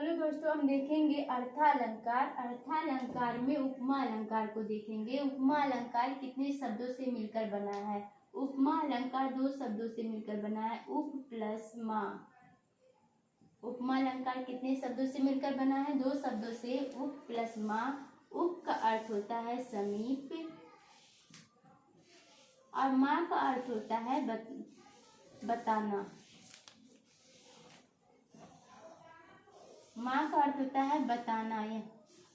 Hello दोस्तों, हम देखेंगे अर्थालंकार। अर्थालंकार में उपमा अलंकार को देखेंगे। उपमा अलंकार कितने शब्दों से मिलकर बना है? उपमा अलंकार दो शब्दों से मिलकर बना है, उप प्लस मा। उपमा अलंकार कितने शब्दों से मिलकर बना है? दो शब्दों से, उप प्लस मा। उप का अर्थ होता है समीप और मा का अर्थ होता है बताना। माँ का अर्थ होता है बताना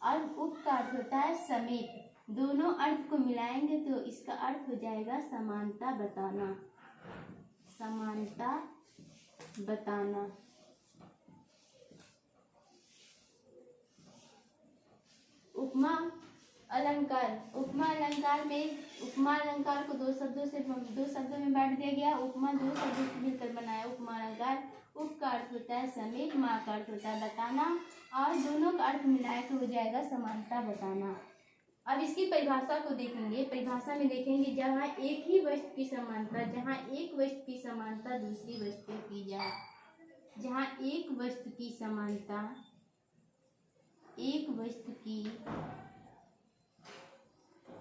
और उप का अर्थ होता है समीप। दोनों अर्थ को मिलाएंगे तो इसका अर्थ हो जाएगा समानता बताना। समानता बताना। उपमा अलंकार। उपमा अलंकार में उपमा अलंकार को दो शब्दों में बांट दिया गया। उपमा दो शब्दों से मिलकर बना है उपमा अलंकार। उप का अर्थ होता है समीप, मा का अर्थ होता है बताना और दोनों का अर्थ मिलाए तो हो जाएगा समानता बताना। अब इसकी परिभाषा को देखेंगे। परिभाषा में देखेंगे जहाँ एक ही वस्तु की समानता, जहाँ एक वस्तु की समानता दूसरी वस्तु की जाए। जहाँ एक वस्तु की समानता एक वस्तु की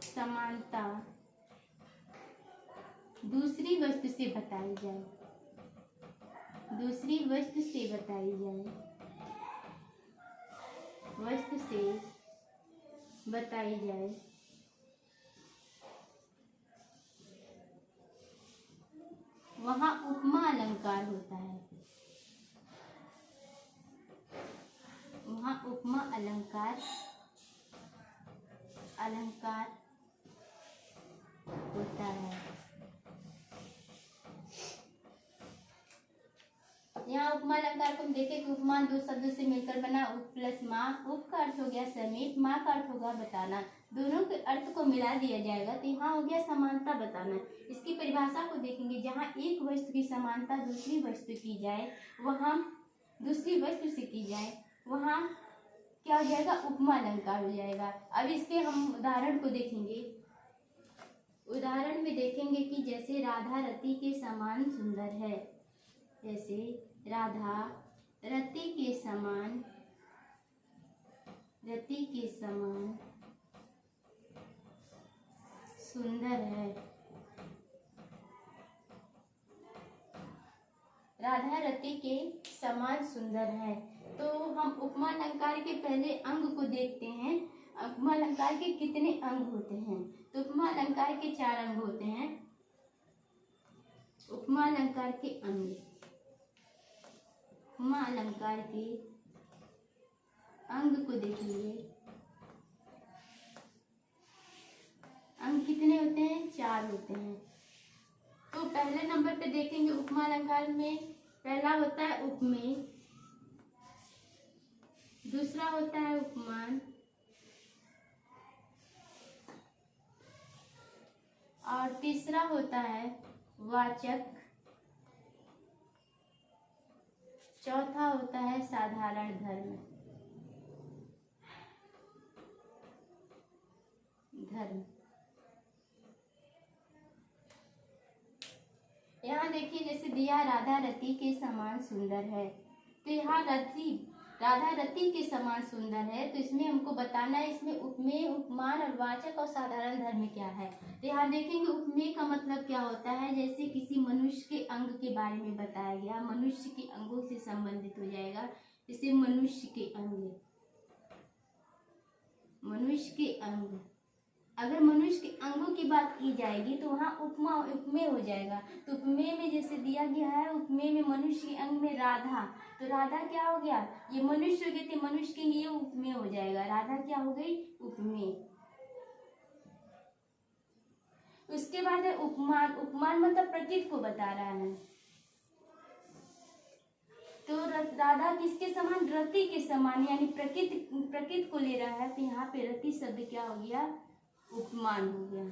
समानता दूसरी वस्तु से बताई जाए, दूसरी वस्तु से बताई जाए, वस्तु से बताई जाए, वहाँ उपमा अलंकार होता है। वहाँ उपमा अलंकार होता है। यहाँ उपमा अलंकार को हम देखें कि उपमा दो शब्दों से मिलकर बना, उप प्लस मा। उप का अर्थ हो गया समीप, मा का अर्थ होगा बताना। दोनों के अर्थ को मिला दिया जाएगा तो यहाँ हो गया समानता बताना। इसकी परिभाषा को देखेंगे जहाँ एक वस्तु की समानता दूसरी वस्तु की जाए, वहाँ दूसरी वस्तु से की जाए, वहाँ क्या हो जाएगा? उपमा अलंकार हो जाएगा। अब इसके हम उदाहरण को देखेंगे। उदाहरण में देखेंगे कि जैसे राधा रति के समान सुंदर है। जैसे राधा रति के समान सुंदर है। राधा रति के समान सुंदर है। तो हम उपमा अलंकार के पहले अंग को देखते हैं। उपमा अलंकार के कितने अंग होते हैं? तो उपमा अलंकार के 4 अंग होते हैं। उपमा अलंकार के अंग, उपमा अलंकार के अंग को देखेंगे। अंग कितने होते हैं? 4 होते हैं। तो पहले नंबर पे देखेंगे उपमा अलंकार में पहला होता है उपमेय, दूसरा होता है उपमान और तीसरा होता है वाचक, चौथा होता है साधारण धर्म। यहाँ देखिए जैसे दिया राधा रति के समान सुंदर है। तो यहाँ राधा रति के समान सुंदर है तो इसमें हमको बताना है इसमें उपमेय, उपमान और वाचक और साधारण धर्म क्या है। तो यहाँ देखेंगे उपमेय का मतलब क्या होता है? जैसे किसी मनुष्य के अंग के बारे में बताया गया, मनुष्य के अंगों से संबंधित हो जाएगा। जैसे मनुष्य के अंग, मनुष्य के अंग, अगर मनुष्य के अंगों की बात की जाएगी तो वहाँ उपमेय हो जाएगा। तो उपमेय में जैसे दिया गया है, उपमेय में मनुष्य के अंग में राधा, तो राधा क्या हो गया? ये मनुष्य हो गए थे, मनुष्य के लिए उपमेय हो जाएगा। राधा क्या हो गई? उपमेय। उसके बाद है उपमान। उपमान मतलब प्रकृति को बता रहा है। तो राधा किसके समान? रति के समान, यानी प्रकृति को ले रहा है। तो यहाँ पे रति शब्द क्या हो गया? उपमान हो गया।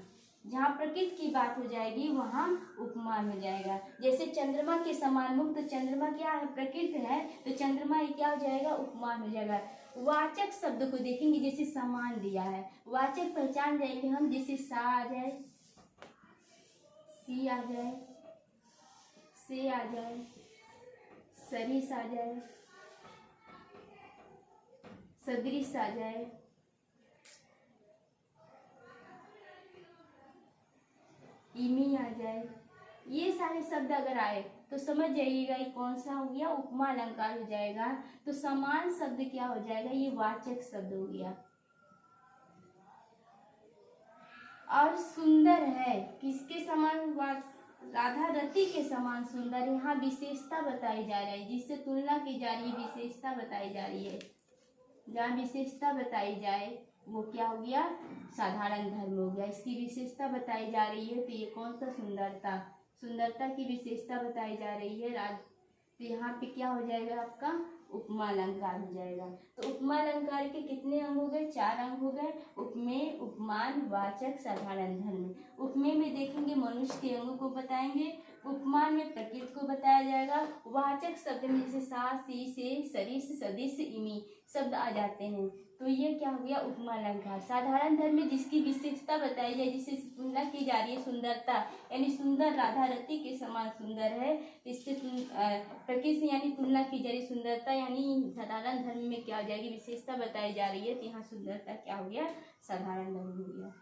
जहाँ प्रकृति की बात हो जाएगी वहाँ उपमान हो जाएगा। जैसे चंद्रमा के समान मुख, तो चंद्रमा क्या है? प्रकृति है, तो चंद्रमा ये क्या हो जाएगा? उपमान हो जाएगा। वाचक शब्द को देखेंगे, जैसे समान दिया है, वाचक पहचान जाएंगे हम। जैसे सा आ जाए, सी आ जाए, से आ जाए, सरिस आ जाए, सदृश आ जाए, इमी आ जाए, ये सारे शब्द अगर आए तो समझ जाइएगा ये कौन सा हो गया, उपमा अलंकार हो जाएगा। तो समान शब्द क्या हो जाएगा, ये वाचक शब्द हो गया। और सुंदर है, किसके समान, राधा रति के समान सुंदर, यहाँ विशेषता बताई जा रही है, जिससे तुलना की जा रही है, विशेषता बताई जा रही है। जहाँ विशेषता बताई जाए वो क्या हो गया, साधारण धर्म हो गया। इसकी विशेषता बताई जा रही है तो ये कौन सा, सुंदरता, सुंदरता की विशेषता बताई जा रही है। तो यहाँ पे क्या हो जाएगा आपका, उपमा अलंकार हो जाएगा। तो उपमा अलंकार के कितने अंग हो गए, 4 अंग हो गए, उपमेय, उपमान, वाचक, साधारण धर्म। उपमेय में देखेंगे मनुष्य के अंगों को बताएंगे, उपमान में प्रकृति को बताया जाएगा, वाचक शब्द में जैसे सा, सी, से, सरिस, सदिश, इमी शब्द आ जाते हैं। तो ये क्या हो गया, उपमा अलंकार। साधारण धर्म में जिसकी विशेषता बताई जाए, जिससे तुलना की जा रही है, सुंदरता, यानी सुंदर, राधा रति के समान सुंदर है, इससे प्रकृति से यानी तुलना की जा रही सुंदरता, यानी साधारण धर्म में क्या हो जाएगी, विशेषता बताई जा रही है। तो यहाँ सुंदरता क्या हो गया, साधारण धर्म हो गया।